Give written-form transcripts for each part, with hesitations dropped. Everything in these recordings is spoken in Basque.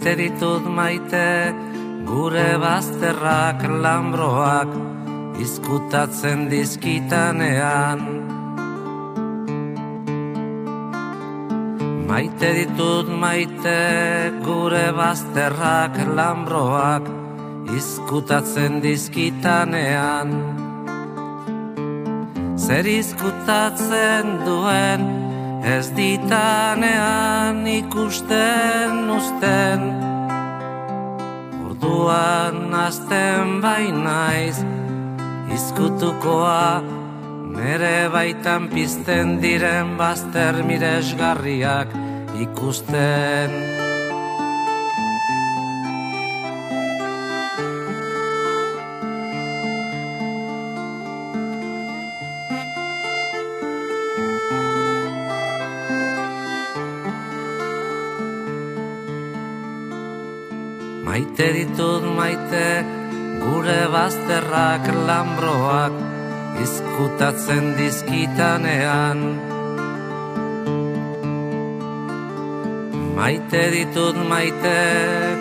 Maite ditut maite, gure bazterrak lambroak izkutatzen dizkitanean. Maite ditut maite, gure bazterrak lambroak izkutatzen dizkitanean. Zer izkutatzen duen, ez ditanean ikusten uzten. Orduan hasten bainaiz, izkutukoa nere baitan pizten diren bazter miresgarriak ikusten. Maite ditut maite, gure bazterrak lambroak izkutatzen dizkitanean. Maite ditut maite,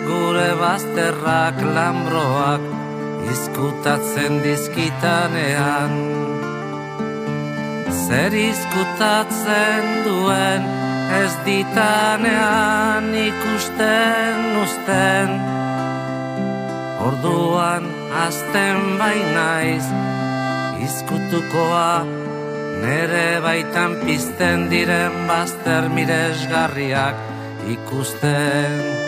gure bazterrak lambroak izkutatzen dizkitanean. Zer izkutatzen duen, ez ditanean ikusten uzten. Orduan hasten bainaiz, izkutukoa nere baitan pizten diren bazter miresgarriak ikusten.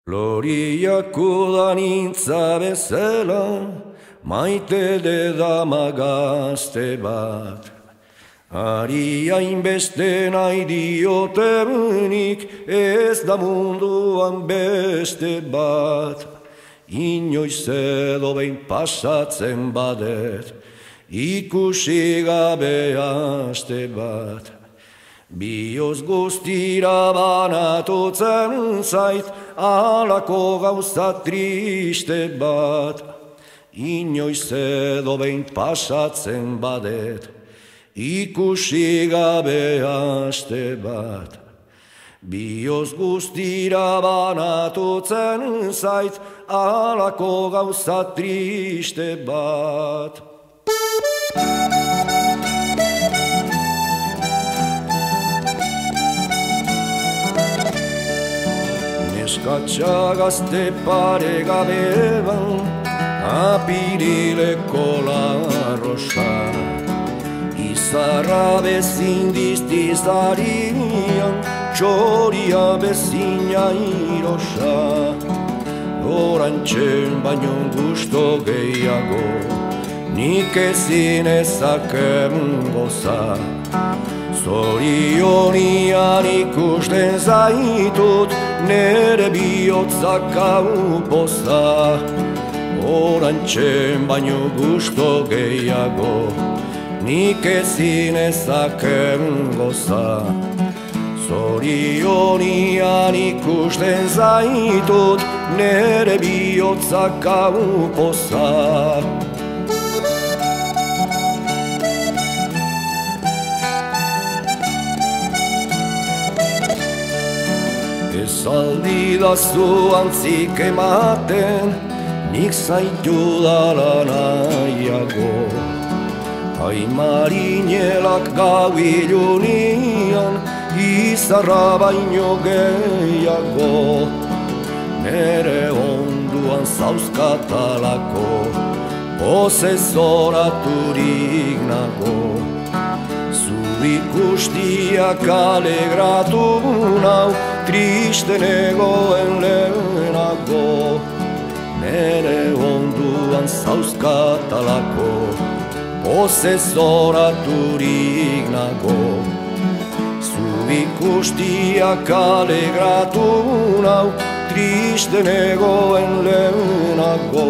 Loriak udanintza bezala, maite dedama gazte bat. Ari hainbeste nahi diotenik, ez da munduan beste bat. Inoiz edo behin pasatzen badet, ikusi gabe aste bat. Bioz guztira banatutzen zait, alako gauza triste bat. Inoiz edo behin pasatzen badet, ikusi gabe aste bat. Bioz guztira banatutzen zait, alako gauza triste bat. Neskatxa gazte pare gabe ban, apirileko larrosa. Izarra bezin diztizarian, txoria bezina irosa. Orantxen baino gusto gehiago, nik ezin ezaken goza. Zorionian ikusten zaitut, nere bihotzak hau poza. Orantxen baino gusto gehiago, nik ezin ezaken goza. Zorionian ikusten zaitut, nere bihotzak hau poza. Ez aldidazu antzik ematen, nik zaitu dala nahiago. Aimarinelak gau ilunian, izarra baino gehiago. Nere onduan zauzkatalako, pozez oraturik nago. Zu ikustiak alegratu nau, triste negoen lehenago. Nere onduan zauzkatalako, pozez oraturik nago. Zu ikustiak alegratu nau, triste negoen lehenago.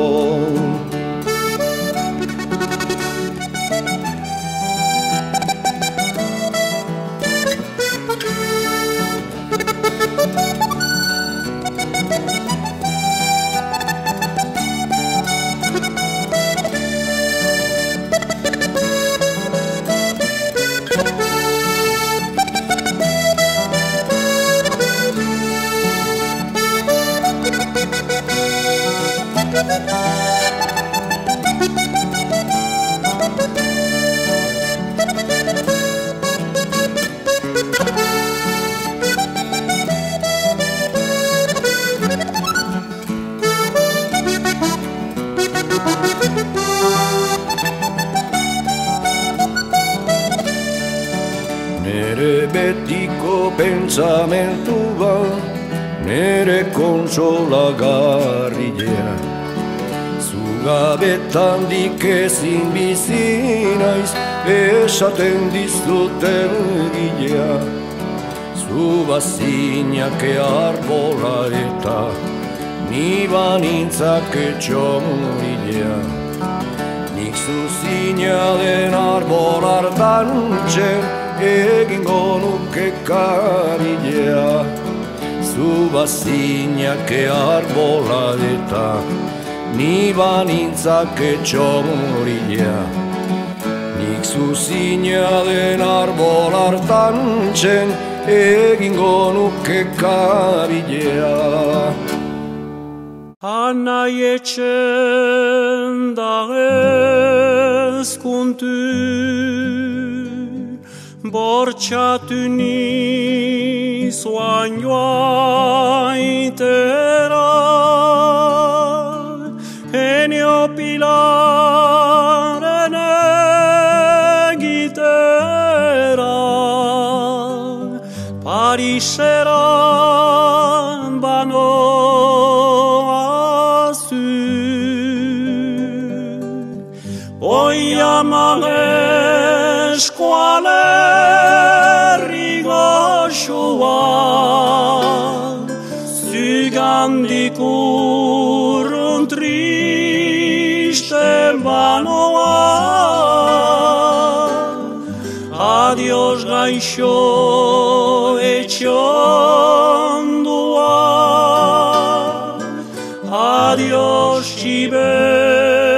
betiko pentsamentua, nere konsolagarria. Zugabetan dik ezin bizi naiz, esaten dizuten gilea. Zu bazinake arbola eta ni banintzake txomurilea. Nik zuzina den arbol hartan txen, egingo nuke karilea. Zu bazinake arbola eta ni banintzake txomurilea. Nik zuzina den arbol hartan txen, egingo nuke karilea. Anai etxen da ezkuntu, bortxatu niz oainoa itera, enio pilaren egitera, Pariseran banoa zu. Oiaman eskualerri goxua, zugandik urrun triste banoa. Adios gaixo etxondua, adios txibe